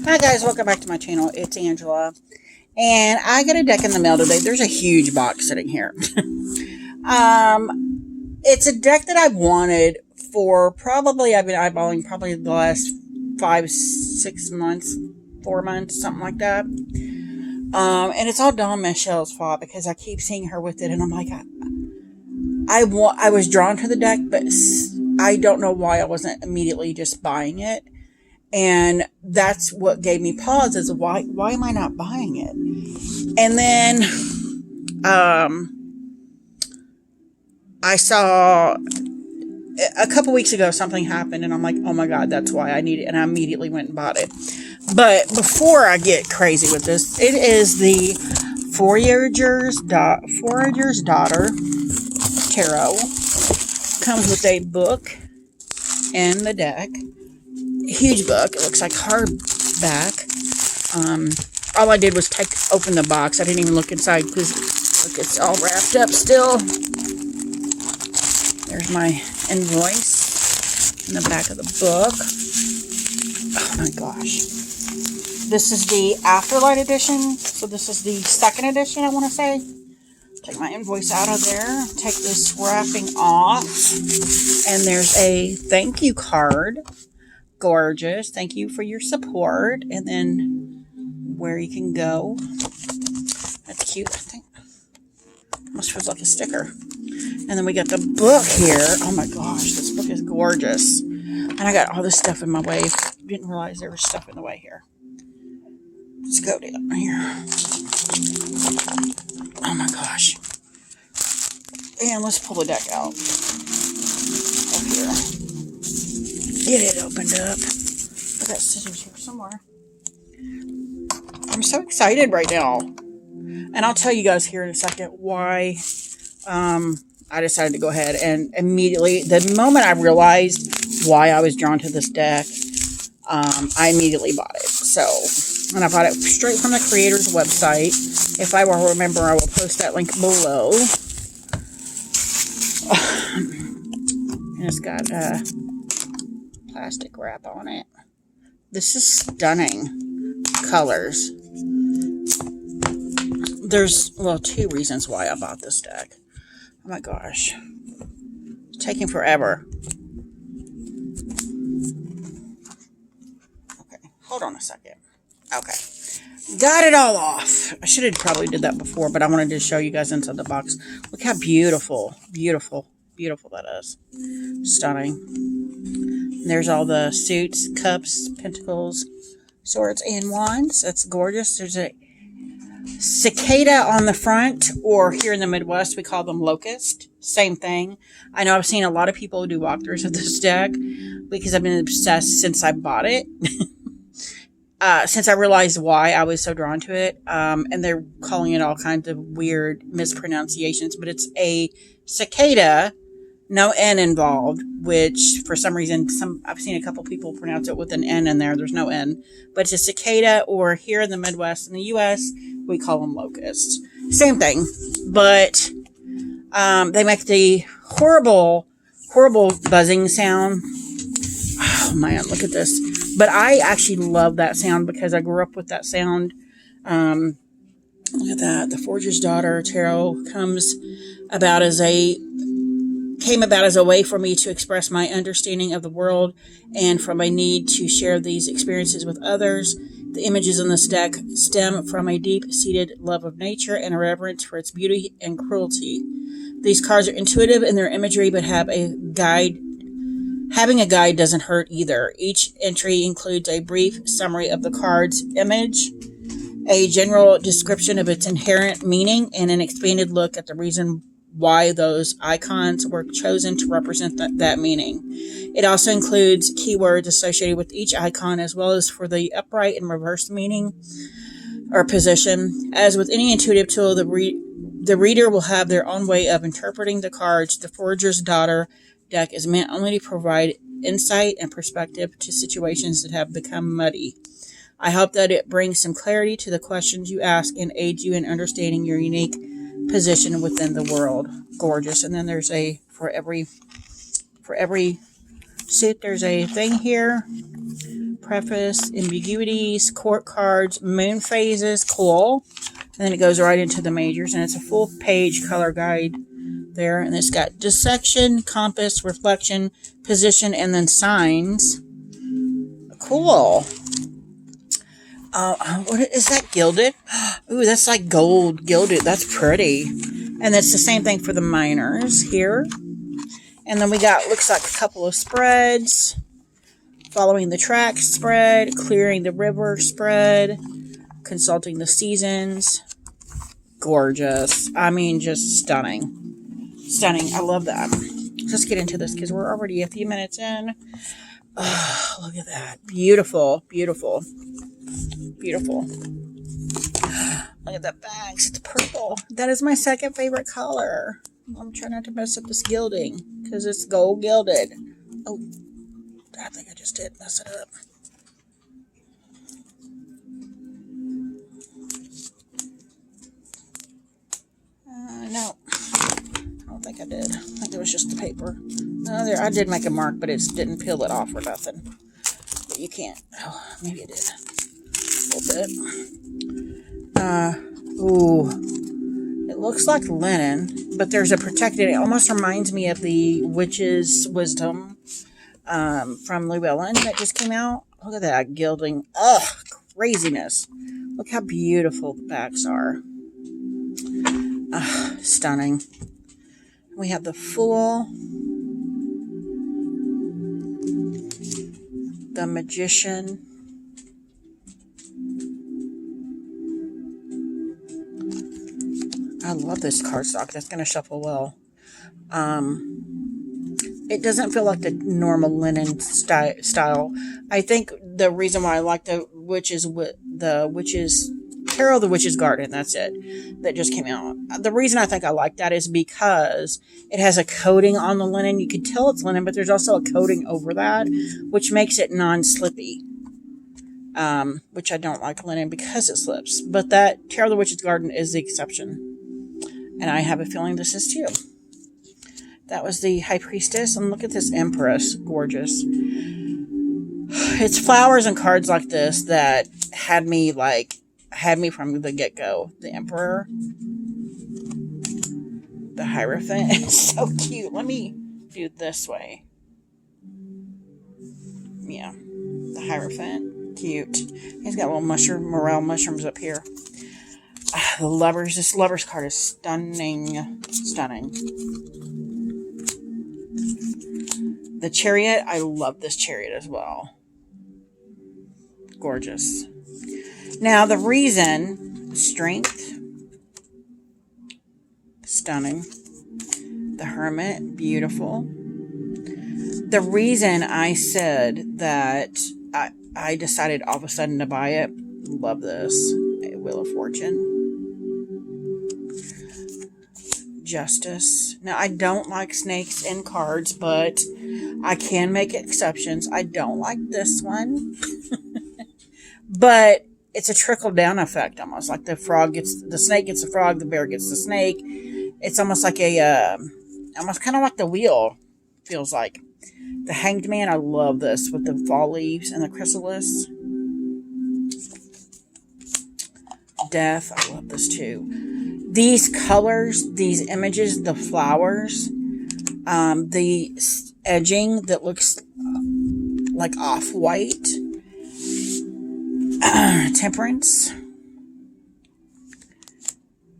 Hi guys, welcome back to my channel. It's Angela, and I got a deck in the mail today. There's a huge box sitting here. It's a deck that I've wanted for probably, I've been eyeballing probably the last 5-6 months, 4 months, something like that. And it's all Dawn Michelle's fault because I keep seeing her with it, and I'm like, I was drawn to the deck, but I don't know why I wasn't immediately just buying it. And that's what gave me pause, is why am I not buying it? And then I saw a couple weeks ago something happened, and I'm like, oh my God, that's why I need it. And I immediately went and bought it. But before I get crazy with this, it is the Forager's Daughter Tarot. Comes with a book and the deck. Huge book. It looks like hardback. All I did was open the box. I didn't even look inside because look, it's all wrapped up still. There's my invoice in the back of the book. Oh my gosh. This is the Afterlight edition. So this is the second edition, I want to say. Take my invoice out of there. Take this wrapping off. And there's a thank you card. Gorgeous. Thank you for your support. And then where you can go. That's cute, I think. Almost feels like a sticker. And then we got the book here. Oh my gosh, this book is gorgeous. And I got all this stuff in my way. Didn't realize there was stuff in the way here. Let's go down here. Oh my gosh. And let's pull the deck out. Up here. Get it opened up. I got scissors here somewhere. I'm so excited right now. And I'll tell you guys here in a second why I decided to go ahead and immediately, the moment I realized why I was drawn to this deck, I immediately bought it. So, and I bought it straight from the creator's website. If I will remember, I will post that link below. And it's got plastic wrap on it. This is stunning colors. There's, well, two reasons why I bought this deck. Oh my gosh. It's taking forever. Okay, hold on a second. Okay. Got it all off. I should have probably did that before, but I wanted to show you guys inside the box. Look how beautiful, beautiful, beautiful that is. Stunning. There's all the suits, cups, pentacles, swords, and wands. That's gorgeous. There's a cicada on the front, or here in the Midwest, we call them locust. Same thing. I know I've seen a lot of people do walkthroughs of this deck because I've been obsessed since I bought it. Since I realized why I was so drawn to it. And they're calling it all kinds of weird mispronunciations, but it's a cicada. No N involved, which for some reason, I've seen a couple people pronounce it with an N in there. There's no N. But it's a cicada, or here in the Midwest, in the U.S., we call them locusts. Same thing. But they make the horrible, horrible buzzing sound. Oh, man, look at this. But I actually love that sound because I grew up with that sound. Look at that. The Forager's Daughter Tarot came about as a way for me to express my understanding of the world and from a need to share these experiences with others. The images in this deck stem from a deep-seated love of nature and a reverence for its beauty and cruelty. These cards are intuitive in their imagery, but having a guide doesn't hurt either. Each entry includes a brief summary of the card's image, a general description of its inherent meaning, and an expanded look at the reason why those icons were chosen to represent that meaning. It also includes keywords associated with each icon, as well as for the upright and reverse meaning or position. As with any intuitive tool, the reader will have their own way of interpreting the cards. The Forager's Daughter deck is meant only to provide insight and perspective to situations that have become muddy. I hope that it brings some clarity to the questions you ask and aids you in understanding your unique position within the world. Gorgeous. And then there's a for every See, there's a thing here. Preface, ambiguities, court cards, moon phases, cool. And then it goes right into the majors, and it's a full page color guide there. And it's got dissection, compass, reflection, position, and then signs. Cool. What is that, gilded? Ooh, that's like gold gilded. That's pretty. And it's the same thing for the minors here. And then we got, looks like a couple of spreads. Following the track spread, clearing the river spread, consulting the seasons. Gorgeous. I mean, just stunning. Stunning. I love that. Let's get into this because we're already a few minutes in. Oh, look at that. Beautiful. Beautiful. Beautiful. Look at that bags. It's purple. That is my second favorite color. I'm trying not to mess up this gilding because it's gold gilded. Oh. I think I just did mess it up. No. I don't think I did. I think it was just the paper. No, there. I did make a mark, but it didn't peel it off or nothing. But you can't. Oh, maybe it did. A little bit. Ooh. It looks like linen, but there's a protected. It almost reminds me of the Witch's Wisdom. From Llewellyn that just came out. Look at that gilding. Ugh, craziness. Look how beautiful the backs are. Stunning. We have the Fool, the Magician, I love this cardstock. That's going to shuffle well. It doesn't feel like the normal linen style. I think the reason why I like the Witch's Tarot of the Witch's Garden, that's it, that just came out. The reason I think I like that is because it has a coating on the linen. You can tell it's linen, but there's also a coating over that, which makes it non-slippy. Which I don't like linen because it slips. But that Tarot of the Witch's Garden is the exception. And I have a feeling this is too. That was the High Priestess. And look at this Empress. Gorgeous. It's flowers and cards like this that had me from the get-go. The Emperor. The Hierophant. It's so cute. Let me do it this way. Yeah. The Hierophant. Cute. He's got little morel mushrooms up here. The Lovers. This Lovers card is stunning. Stunning. The Chariot. I love this Chariot as well. Gorgeous. Now, the reason, Strength, stunning. The Hermit, beautiful. The reason I said that I decided all of a sudden to buy it, love this, Wheel of Fortune. Justice. Now, I don't like snakes in cards, but I can make exceptions. I don't like this one. But it's a trickle-down effect, almost like the snake gets the frog, the bear gets the snake. It's almost like almost kind of like the wheel, feels like. The Hanged Man, I love this, with the fall leaves and the chrysalis. Death, I love this too. These colors, these images, the flowers, the edging that looks like off-white. Temperance,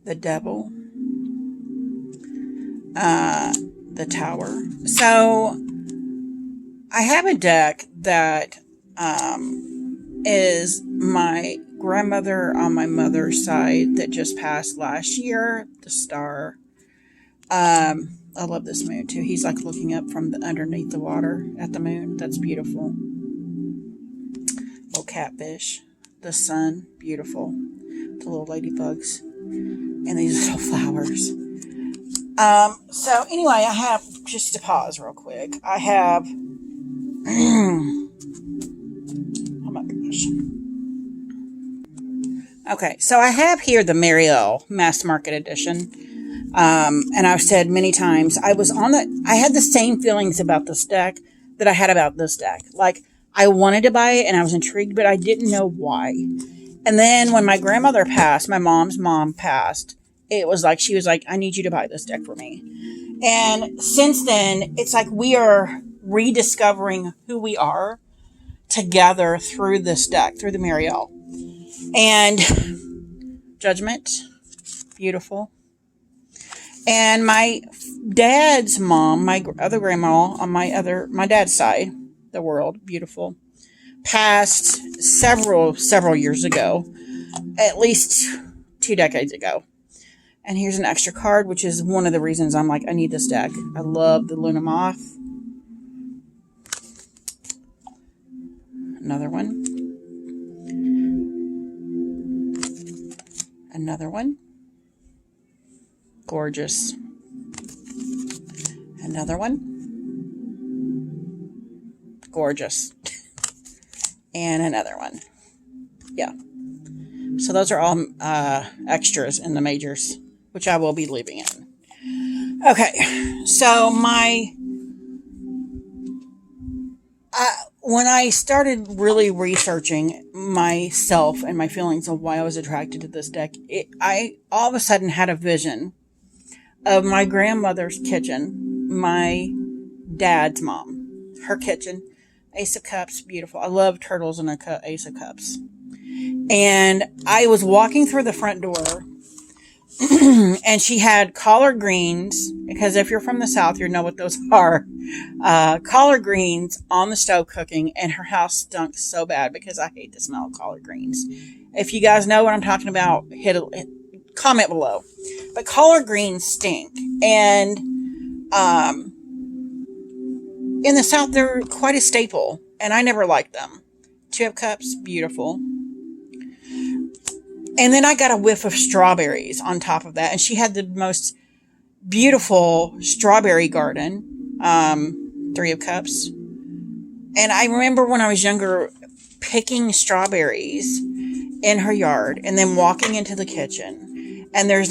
the Devil, the Tower. So I have a deck that is my grandmother on my mother's side that just passed last year, the Star. I love this moon too. He's like looking up from underneath the water at the moon. That's beautiful. Little catfish. The sun, beautiful. The little ladybugs. And these little flowers. So anyway, I have, just to pause real quick, I have, oh my gosh. Okay, so I have here the Marielle Mass Market Edition. And I've said many times, I had the same feelings about this deck that I had about this deck. Like, I wanted to buy it and I was intrigued, but I didn't know why. And then when my grandmother passed, my mom's mom passed, it was like, she was like, I need you to buy this deck for me. And since then, it's like we are rediscovering who we are together through this deck, through the Marielle. And Judgment, beautiful. And my dad's mom, my other grandma on my dad's side, the world, beautiful, passed several years ago, at least 2 decades ago. And here's an extra card, which is one of the reasons I'm like, I need this deck. I love the Luna Moth. Another one. Another one. Gorgeous. Another one. Gorgeous. And another one. Yeah. So those are all extras in the majors, which I will be leaving in. Okay. So when I started really researching myself and my feelings of why I was attracted to this deck, I all of a sudden had a vision of my grandmother's kitchen, my dad's mom, her kitchen, Ace of Cups, beautiful. I love turtles and Ace of Cups. And I was walking through the front door and she had collard greens, because if you're from the South, you know what those are. Collard greens on the stove cooking, and her house stunk so bad because I hate the smell of collard greens. If you guys know what I'm talking about, comment below. But collard greens stink. And in the South, they're quite a staple, and I never liked them. 2 of Cups, beautiful. And then I got a whiff of strawberries on top of that. And she had the most beautiful strawberry garden. 3 of Cups. And I remember when I was younger picking strawberries in her yard and then walking into the kitchen. And there's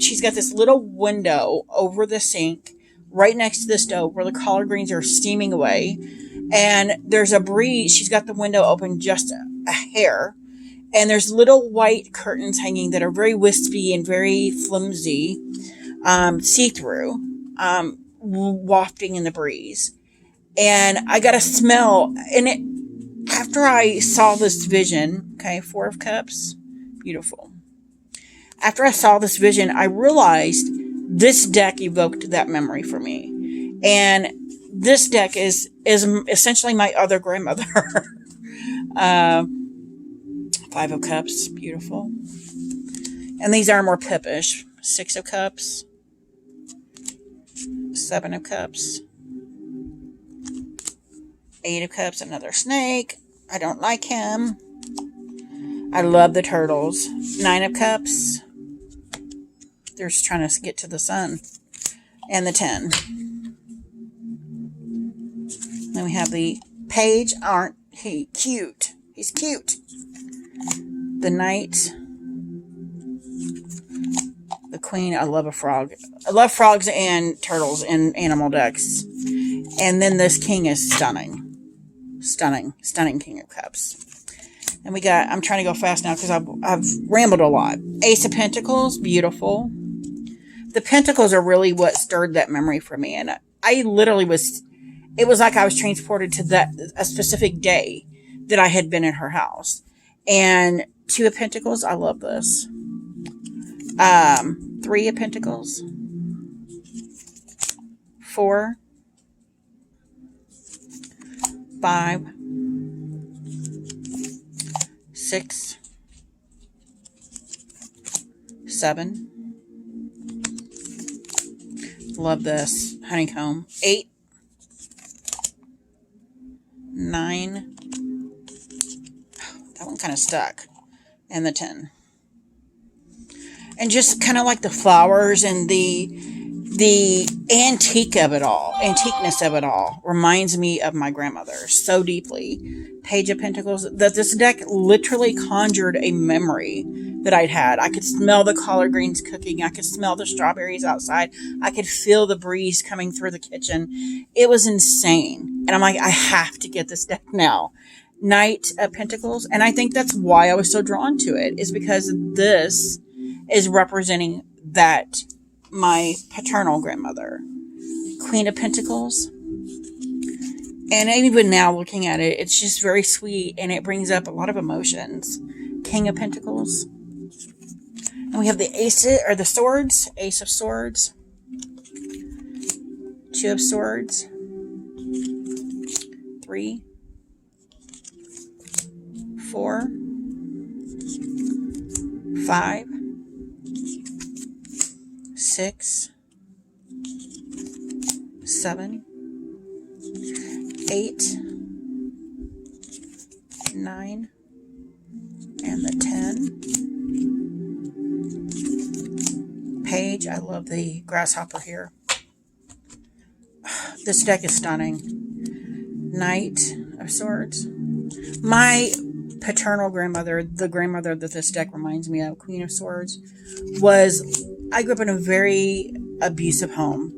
she's got this little window over the sink right next to the stove where the collard greens are steaming away. And there's a breeze. She's got the window open just a hair. And there's little white curtains hanging that are very wispy and very flimsy, see-through, wafting in the breeze. And I got a smell. And after I saw this vision, okay, 4 of Cups, beautiful. After I saw this vision, I realized this deck evoked that memory for me. And this deck is essentially my other grandmother. 5 of Cups, beautiful. And these are more pippish. 6 of Cups. 7 of Cups. 8 of Cups, another snake. I don't like him. I love the turtles. 9 of Cups. They're just trying to get to the sun. And the 10. Then we have the Page. Aren't he cute? He's cute. The Knight, the Queen. I love a frog. I love frogs and turtles in animal decks. And then this King is stunning. Stunning King of Cups. And we got, I'm trying to go fast now because I've rambled a lot. Ace of Pentacles, beautiful. The Pentacles are really what stirred that memory for me. And I literally it was like I was transported to a specific day that I had been in her house. And 2 of Pentacles, I love this. 3 of Pentacles. 4. 5. 6. 7. Love this. Honeycomb. 8. 9. That one kind of stuck. And the 10. And just kind of like the flowers and the antiqueness of it all reminds me of my grandmother so deeply. Page of Pentacles. That this deck literally conjured a memory that I'd had. I could smell the collard greens cooking. I could smell the strawberries outside. I could feel the breeze coming through the kitchen. It was insane. And I'm like, I have to get this deck now. Knight of Pentacles. And I think that's why I was so drawn to it, is because this is representing that my paternal grandmother. Queen of Pentacles. And even now looking at it, it's just very sweet and it brings up a lot of emotions. King of Pentacles. And we have the swords. Ace of Swords. Two of Swords. 3. 4. 5. 6. 7. 8. 9. And the 10. Page. I love the grasshopper here. This deck is stunning. Knight of Swords. My paternal grandmother, the grandmother that this deck reminds me of, Queen of Swords, I grew up in a very abusive home.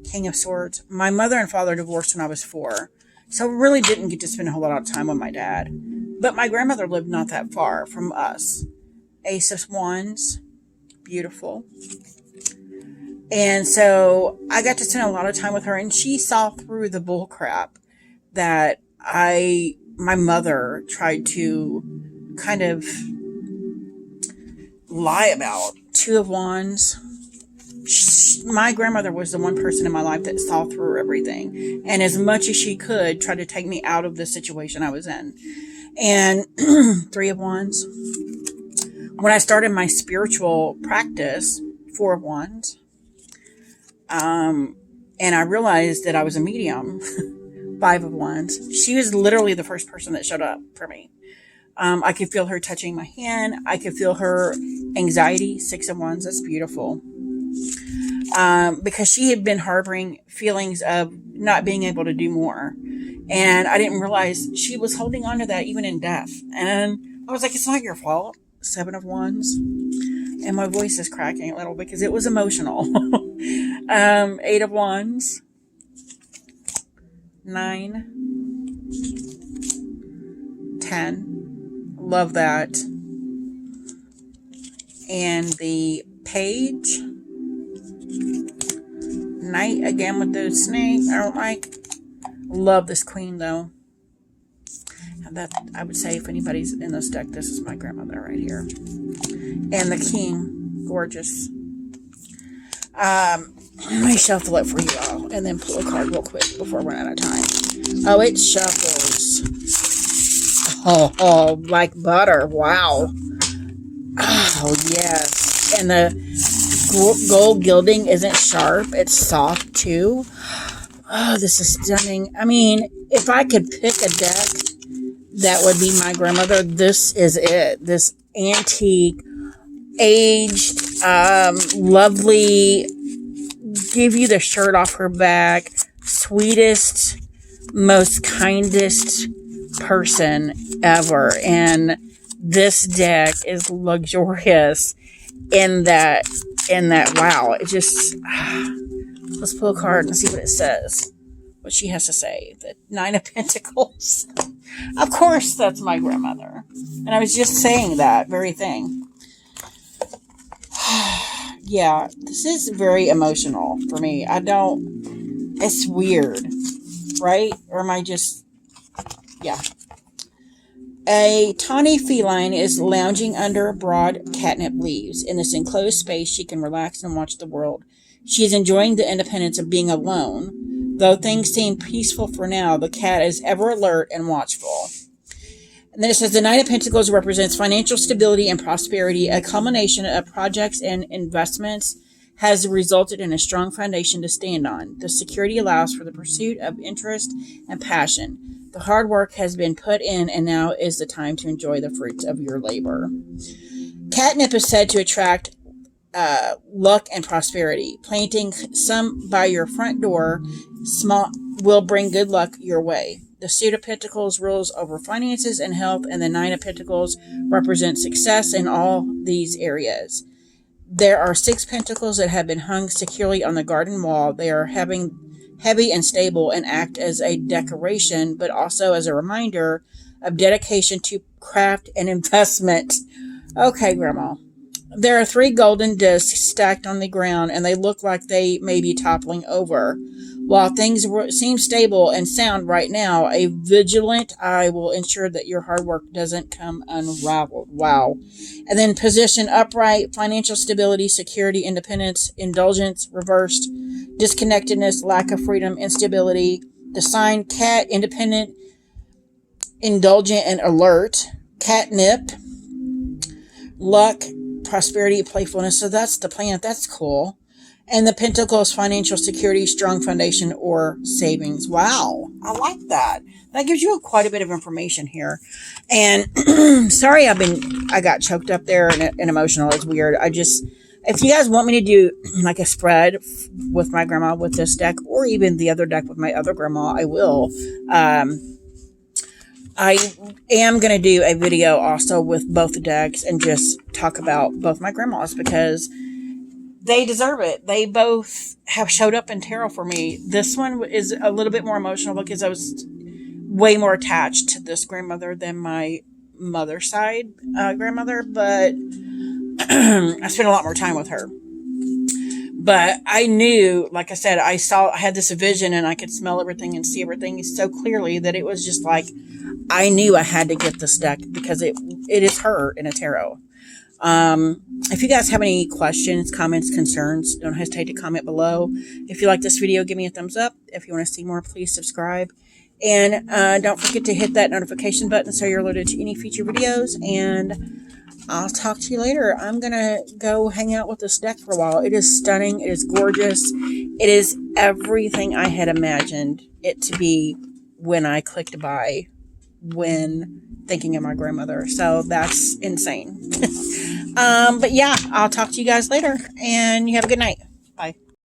King of Swords. My mother and father divorced when I was 4. So I really didn't get to spend a whole lot of time with my dad. But my grandmother lived not that far from us. Ace of Wands. Beautiful. And so I got to spend a lot of time with her, and she saw through the bull crap that my mother tried to kind of lie about. Two of Wands. My grandmother was the one person in my life that saw through everything, and as much as she could, tried to take me out of the situation I was in. And Three of Wands. When I started my spiritual practice, 4 of Wands. And I realized that I was a medium. 5 of Wands. She was literally the first person that showed up for me. I could feel her touching my hand. I could feel her anxiety. 6 of Wands. That's beautiful. Because she had been harboring feelings of not being able to do more. And I didn't realize she was holding on to that even in death. And I was like, it's not your fault. 7 of Wands. And my voice is cracking a little because it was emotional. 8 of Wands. 9. 10. Love that. And the Page. Knight again with the snake. I don't like. Love this queen though. And that, I would say, if anybody's in this deck, this is my grandmother right here. And the king. Gorgeous. Let me shuffle it for you all and then pull a card real quick before I run out of time. Oh, it shuffles. Oh, like butter. Wow. Oh, yes. And the gold gilding isn't sharp. It's soft, too. Oh, this is stunning. I mean, if I could pick a deck that would be my grandmother, this is it. This antique, aged, lovely, give you the shirt off her back, sweetest, most kindest person ever. And this deck is luxurious in that, wow, it just, let's pull a card and see what it says, what she has to say. The 9 of Pentacles. Of course, that's my grandmother. And I was just saying that very thing. Yeah, this is very emotional for me. It's weird, right? Or am I just, yeah. A tawny feline is lounging under broad catnip leaves. In this enclosed space, she can relax and watch the world. She is enjoying the independence of being alone. Though things seem peaceful for now, the cat is ever alert and watchful. And then it says the Knight of Pentacles represents financial stability and prosperity. A culmination of projects and investments has resulted in a strong foundation to stand on. The security allows for the pursuit of interest and passion. The hard work has been put in, and now is the time to enjoy the fruits of your labor. Catnip is said to attract luck and prosperity. Planting some by your front door will bring good luck your way. The Suit of Pentacles rules over finances and health, and the Nine of Pentacles represents success in all these areas. There are 6 pentacles that have been hung securely on the garden wall. They are heavy and stable and act as a decoration, but also as a reminder of dedication to craft and investment. Okay, Grandma. There are 3 golden discs stacked on the ground, and they look like they may be toppling over. While things seem stable and sound right now, a vigilant eye will ensure that your hard work doesn't come unraveled. Wow. And then position upright, financial stability, security, independence, indulgence, reversed, disconnectedness, lack of freedom, instability. The sign cat, independent, indulgent, and alert. Catnip, luck, prosperity, playfulness. So that's the planet. That's cool. And the pentacles, financial security, strong foundation, or savings. Wow. I like that. That gives you quite a bit of information here. And sorry, I got choked up there and emotional. It's weird. If you guys want me to do like a spread with my grandma with this deck, or even the other deck with my other grandma, I will. I am going to do a video also with both decks and just talk about both my grandmas, because they deserve it. They both have showed up in tarot for me. This one is a little bit more emotional because I was way more attached to this grandmother than my mother's side grandmother, but I spent a lot more time with her. But I knew, like I said, I had this vision, and I could smell everything and see everything so clearly that it was just like, I knew I had to get this deck because it is her in a tarot. If you guys have any questions, comments, concerns, don't hesitate to comment below. If you like this video, give me a thumbs up. If you want to see more, please subscribe. And don't forget to hit that notification button so you're alerted to any future videos. And I'll talk to you later. I'm going to go hang out with this deck for a while. It is stunning. It is gorgeous. It is everything I had imagined it to be when I clicked buy when thinking of my grandmother. So that's insane. But yeah, I'll talk to you guys later, and you have a good night. Bye.